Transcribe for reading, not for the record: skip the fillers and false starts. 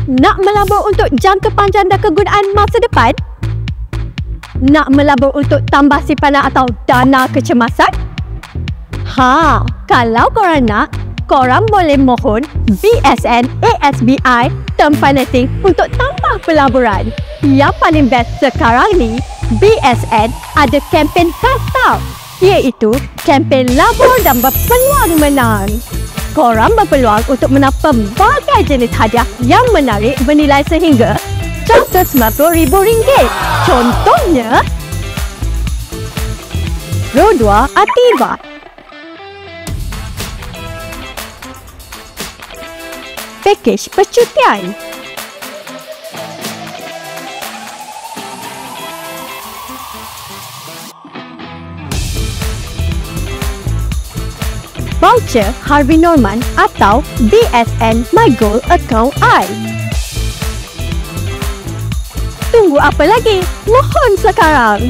Nak melabur untuk jangka panjang dan kegunaan masa depan? Nak melabur untuk tambah simpanan atau dana kecemasan? Kalau korang nak, korang boleh mohon BSN ASBI Term Financing untuk tambah pelaburan. Yang paling best sekarang ni, BSN ada kempen khas tau, iaitu kempen labur dan berpeluang menang. Korang berpeluang untuk menang pelbagai jenis hadiah yang menarik bernilai sehingga RM190,000. Contohnya, Roda Ativa, pakej percutian, voucher Harvey Norman atau BSN My Gold Account I. Tunggu apa lagi? Mohon sekarang!